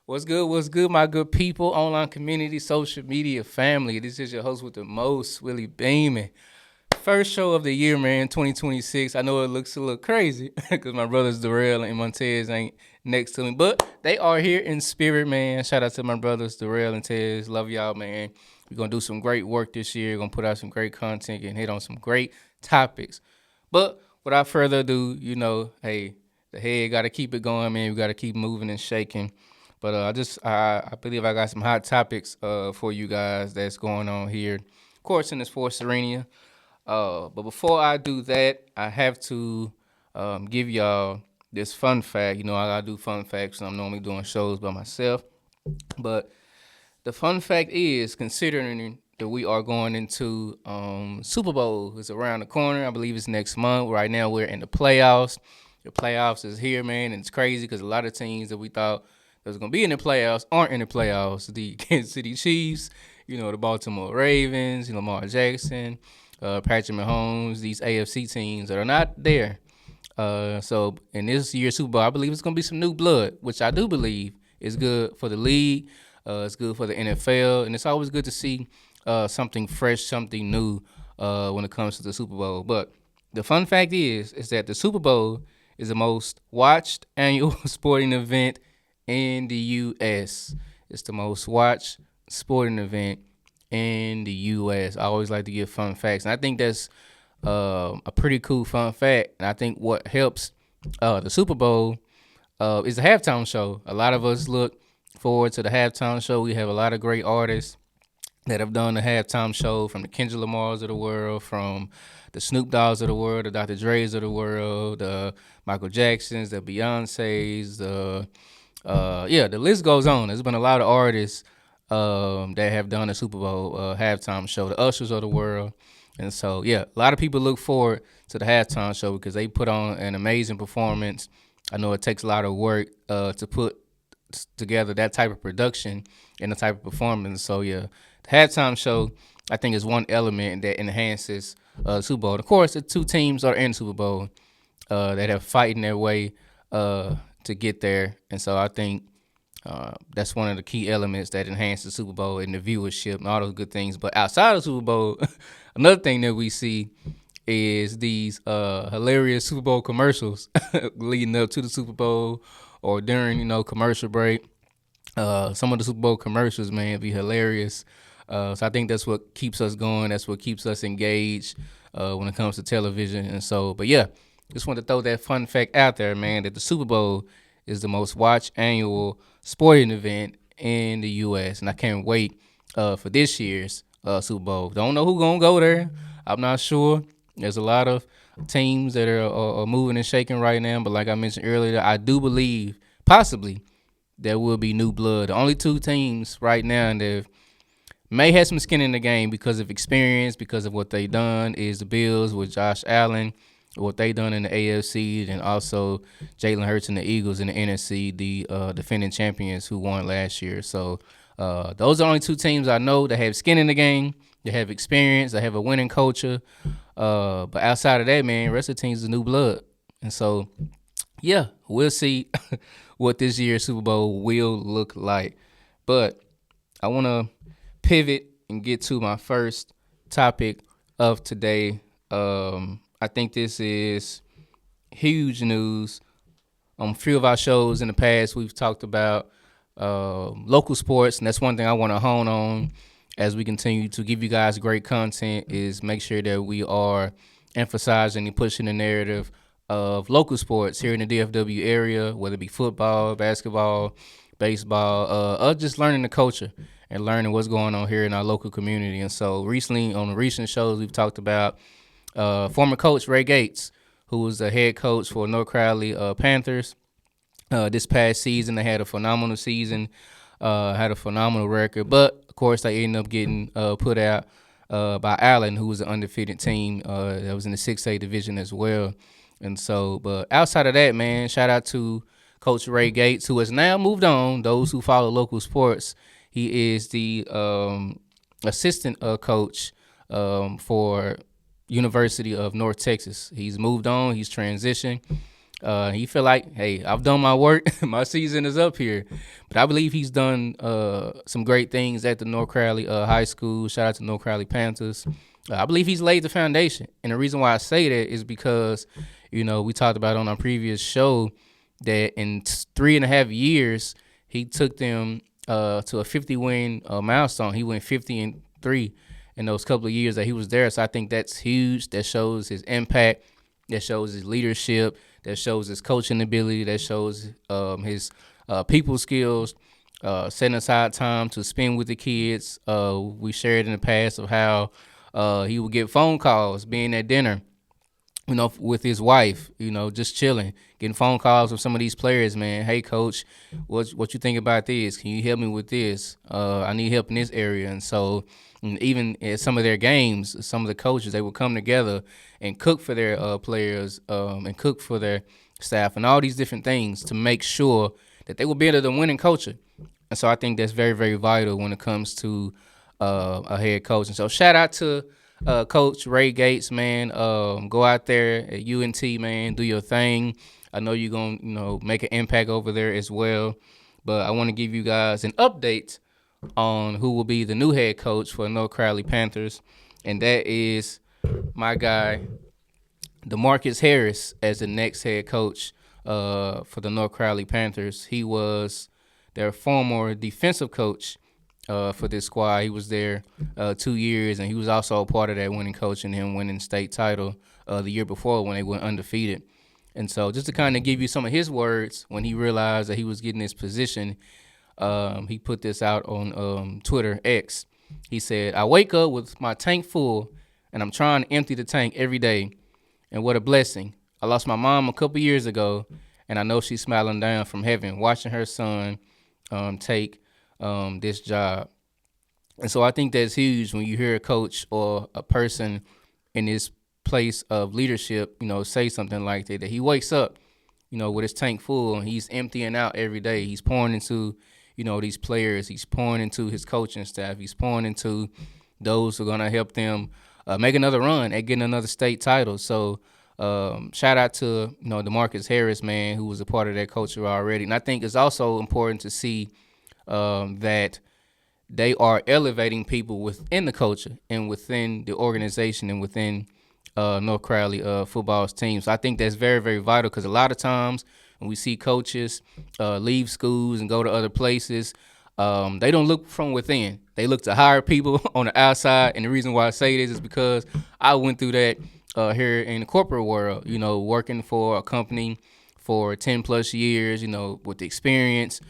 What's good, my good people, online community, social media family? This is your host with the most, Willie Beeman. First show of the year, man, 2026. I know it looks a little crazy because my brothers Darrell and Montez ain't next to me, but they are here in spirit, man. Shout out to my brothers Darrell and Tez. Love y'all, man. We're going to do some great work this year. Going to put out some great content and hit on some great topics. But without further ado, hey, the head got to keep it going, man. We got to keep moving and shaking. But I believe I got some hot topics for you guys that's going on here, of course, in this sports arena. But before I do that, I have to give y'all this fun fact. You know, I gotta do fun facts. I'm normally doing shows by myself, but the fun fact is, considering that we are going into Super Bowl, it's around the corner. I believe it's next month. Right now, we're in the playoffs. The playoffs is here, man, and it's crazy because a lot of teams that we thought that was gonna be in the playoffs aren't in the playoffs. The Kansas City Chiefs, the Baltimore Ravens, Lamar Jackson, Patrick Mahomes, these AFC teams that are not there. So in this year's Super Bowl, I believe it's gonna be some new blood, which I do believe is good for the league. It's good for the NFL, and it's always good to see something fresh, something new when it comes to the Super Bowl. But the fun fact is that the Super Bowl is the most watched annual sporting event in the U.S. It's the most watched sporting event in the U.S. I always like to give fun facts, and I think that's a pretty cool fun fact. And I think what helps the Super Bowl is the halftime show. A lot of us look forward to the halftime show. We have a lot of great artists that have done the halftime show, from the Kendrick Lamars of the world, from the Snoop Dogg's of the world, the Dr. Dre's of the world, the Michael Jacksons, the Beyoncés, the list goes on. There's been a lot of artists that have done the Super Bowl halftime show, the Ushers of the world. And so, a lot of people look forward to the halftime show because they put on an amazing performance. I know it takes a lot of work to put together that type of production and the type of performance. So, the halftime show, I think, is one element that enhances Super Bowl. Of course, the two teams are in Super Bowl that have fighting their way to get there. And so I think that's one of the key elements that enhance the Super Bowl and the viewership and all those good things. But outside of Super Bowl, another thing that we see is these hilarious Super Bowl commercials leading up to the Super Bowl or during, commercial break. Some of the Super Bowl commercials, man, be hilarious. So I think that's what keeps us going. That's what keeps us engaged when it comes to television. And so, but just want to throw that fun fact out there, man, that the Super Bowl is the most watched annual sporting event in the U.S. And I can't wait for this year's Super Bowl. Don't know who's going to go there. I'm not sure. There's a lot of teams that are moving and shaking right now. But like I mentioned earlier, I do believe possibly there will be new blood. The only two teams right now that may have some skin in the game because of experience, because of what they done, is the Bills with Josh Allen, what they done in the AFC, and also Jalen Hurts and the Eagles in the NFC, the defending champions who won last year. So those are the only two teams I know that have skin in the game, that have experience, that have a winning culture. But outside of that, man, the rest of the teams is new blood. And so, we'll see what this year's Super Bowl will look like. But I want to pivot and get to my first topic of today. I think this is huge news. On a few of our shows in the past, we've talked about local sports, and that's one thing I want to hone on as we continue to give you guys great content, is make sure that we are emphasizing and pushing the narrative of local sports here in the DFW area, whether it be football, basketball, baseball, or just learning the culture and learning what's going on here in our local community. And so recently, on the recent shows, we've talked about former coach Ray Gates, who was the head coach for North Crowley Panthers. This past season, they had a phenomenal season, had a phenomenal record. But, of course, they ended up getting put out by Allen, who was an undefeated team that was in the 6A division as well. And so, but outside of that, man, shout out to Coach Ray Gates, who has now moved on. Those who follow local sports, he is the assistant coach for University of North Texas. He's moved on. He's transitioned. He feel like, hey, I've done my work. My season is up here. But I believe he's done some great things at the North Crowley High School. Shout out to North Crowley Panthers. I believe he's laid the foundation. And the reason why I say that is because, we talked about on our previous show that in 3.5 years, he took them to a 50-win milestone. He went 50-3 in those couple of years that he was there. So I think that's huge. That shows his impact. That shows his leadership. That shows his coaching ability. That shows his people skills. Setting aside time to spend with the kids. We shared in the past of how he would get phone calls, being at dinner, with his wife, just chilling, getting phone calls from some of these players, man. Hey, coach, what you think about this? Can you help me with this? I need help in this area. And so even at some of their games, some of the coaches, they would come together and cook for their players and cook for their staff and all these different things to make sure that they will be able to win in culture. And so I think that's very, very vital when it comes to a head coach. And so shout out to Coach Ray Gates, man. Go out there at UNT, man. Do your thing. I know you're going to, make an impact over there as well. But I want to give you guys an update on who will be the new head coach for North Crowley Panthers. And that is my guy, DeMarcus Harris, as the next head coach for the North Crowley Panthers. He was their former defensive coach for this squad. He was there 2 years, and he was also a part of that winning coach and him winning state title the year before when they went undefeated. And so just to kind of give you some of his words when he realized that he was getting this position, he put this out on Twitter X. He said, "I wake up with my tank full, and I'm trying to empty the tank every day. And what a blessing. I lost my mom a couple years ago, and I know she's smiling down from heaven, watching her son take this job." And so I think that's huge when you hear a coach or a person in this place of leadership, say something like that he wakes up, with his tank full and he's emptying out every day. He's pouring into, these players. He's pouring into his coaching staff. He's pouring into those who are going to help them make another run at getting another state title. So shout out to, DeMarcus Harris, man, who was a part of that culture already. And I think it's also important to see that they are elevating people within the culture and within the organization and within North Crowley football's team. So I think that's very, very vital because a lot of times when we see coaches leave schools and go to other places, they don't look from within. They look to hire people on the outside. And the reason why I say this is because I went through that here in the corporate world, working for a company for 10 plus years, with the experience,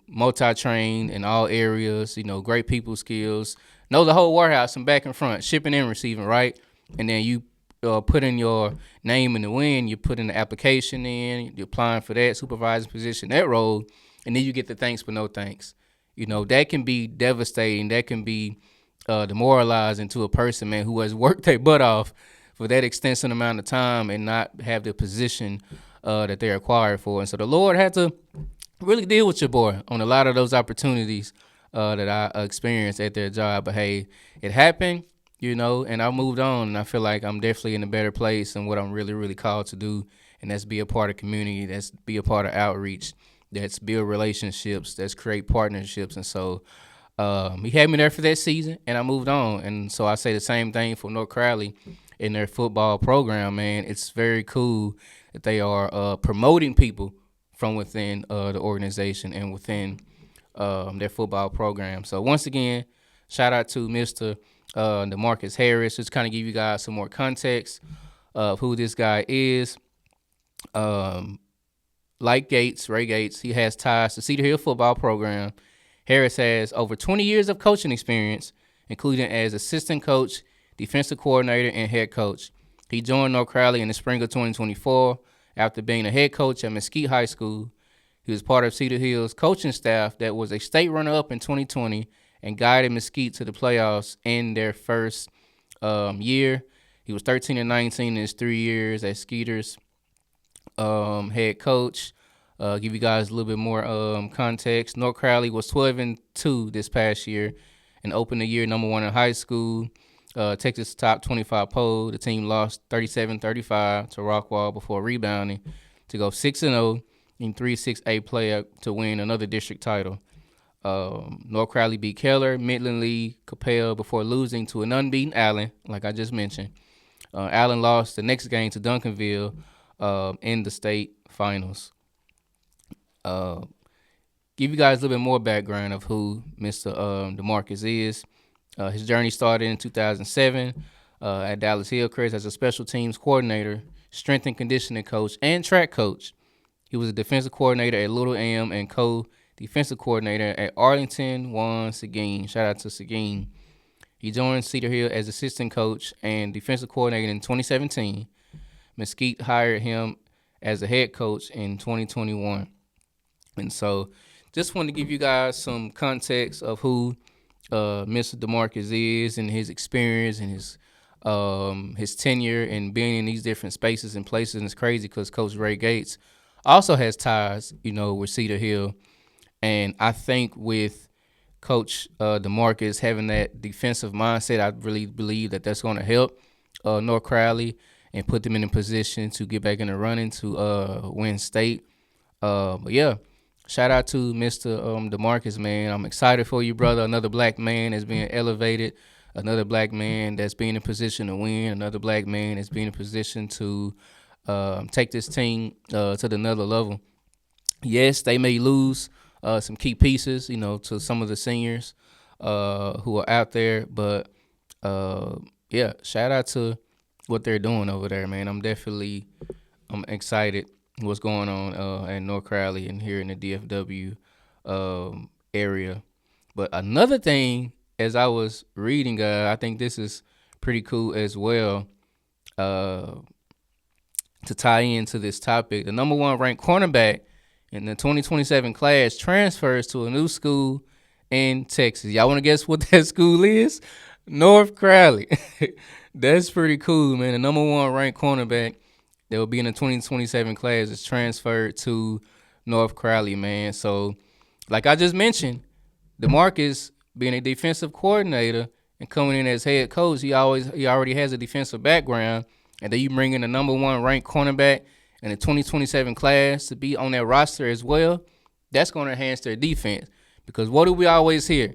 multi-trained in all areas, great people skills, know the whole warehouse from back and front, shipping and receiving, right? And then you put in your name in the wind, you put in the application in, you're applying for that supervisor position, that role, and then you get the thanks but no thanks. That can be devastating. That can be demoralizing to a person, man, who has worked their butt off for that extensive amount of time and not have the position that they're acquired for. And so the Lord had to really deal with your boy on a lot of those opportunities that I experienced at their job. But, hey, it happened. And I moved on, and I feel like I'm definitely in a better place and what I'm really, really called to do, and that's be a part of community, that's be a part of outreach, that's build relationships, that's create partnerships. And so he had me there for that season, and I moved on. And so I say the same thing for North Crowley in their football program, man. It's very cool that they are promoting people from within the organization and within their football program. So once again, shout out to Mr. DeMarcus Harris. Just kind of give you guys some more context of who this guy is. Like Ray Gates, he has ties to Cedar Hill football program. Harris has over 20 years of coaching experience, including as assistant coach, defensive coordinator, and head coach. He joined North Crowley in the spring of 2024 after being a head coach at Mesquite High School. He was part of Cedar Hill's coaching staff that was a state runner-up in 2020 and guided Mesquite to the playoffs in their first year. He was 13-19 in his 3 years as Skeeter's head coach. Give you guys a little bit more context. North Crowley was 12-2 this past year and opened the year number 1 in high school. Texas top 25 poll. The team lost 37-35 to Rockwall before rebounding to go 6-0 in 3-6A play to win another district title. North Crowley beat Keller, Midland Lee, Capel before losing to an unbeaten Allen, like I just mentioned. Allen lost the next game to Duncanville in the state finals. Give you guys a little bit more background of who Mr. DeMarcus is. His journey started in 2007 at Dallas Hillcrest as a special teams coordinator, strength and conditioning coach, and track coach. He was a defensive coordinator at Little M and co-defensive coordinator at Arlington Juan Seguin. Shout out to Seguin. He joined Cedar Hill as assistant coach and defensive coordinator in 2017. Mesquite hired him as a head coach in 2021. And so just wanted to give you guys some context of who Mr. DeMarcus is and his experience and his tenure and being in these different spaces and places. And it's crazy because Coach Ray Gates also has ties, with Cedar Hill. And I think with Coach DeMarcus having that defensive mindset, I really believe that that's going to help North Crowley and put them in a position to get back in the running to win state. But yeah, shout out to Mr. DeMarcus, man. I'm excited for you, brother. Another black man that's being elevated. Another black man that's being in a position to win. Another black man that's being in a position to take this team to another level. Yes, they may lose some key pieces, to some of the seniors who are out there. But, yeah, shout out to what they're doing over there, man. I'm excited what's going on at North Crowley and here in the DFW area. But another thing, as I was reading, I think this is pretty cool as well to tie into this topic. The number one ranked cornerback in the 2027 class transfers to a new school in Texas. Y'all want to guess what that school is? North Crowley. That's pretty cool, man. The number one ranked cornerback that will be in the 2027 class is transferred to North Crowley, man. So, like I just mentioned, DeMarcus being a defensive coordinator and coming in as head coach, he already has a defensive background. And then you bring in the number one ranked cornerback in the 2027 class to be on that roster as well. That's going to enhance their defense. Because what do we always hear?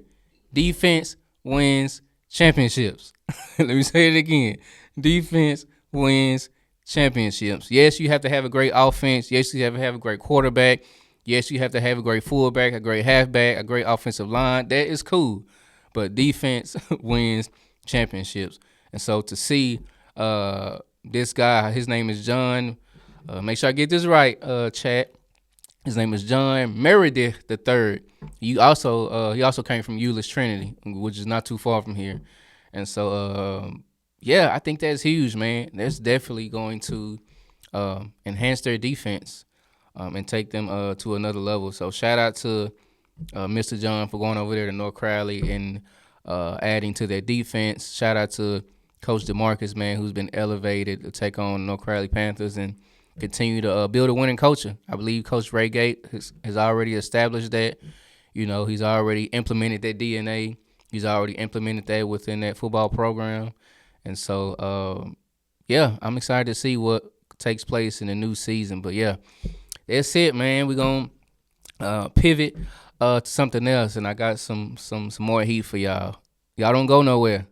Defense wins championships. Let me say it again. Defense wins championships. Yes, you have to have a great offense. Yes, you have to have a great quarterback. Yes, you have to have a great fullback, a great halfback, a great offensive line. That is cool. But defense wins championships. And so to see this guy, his name is John. Make sure I get this right, chat. His name is John Meredith III. He also came from Euless Trinity, which is not too far from here. And so, yeah, I think that's huge, man. That's definitely going to enhance their defense and take them to another level. So shout out to Mr. John for going over there to North Crowley and adding to their defense. Shout out to Coach DeMarcus, man, who's been elevated to take on North Crowley Panthers and continue to build a winning culture. I believe Coach Ray Gate has already established that. He's already implemented that DNA. He's already implemented that within that football program. And so, yeah, I'm excited to see what takes place in the new season. But, yeah, that's it, man. We're going to pivot to something else, and I got some more heat for y'all. Y'all don't go nowhere.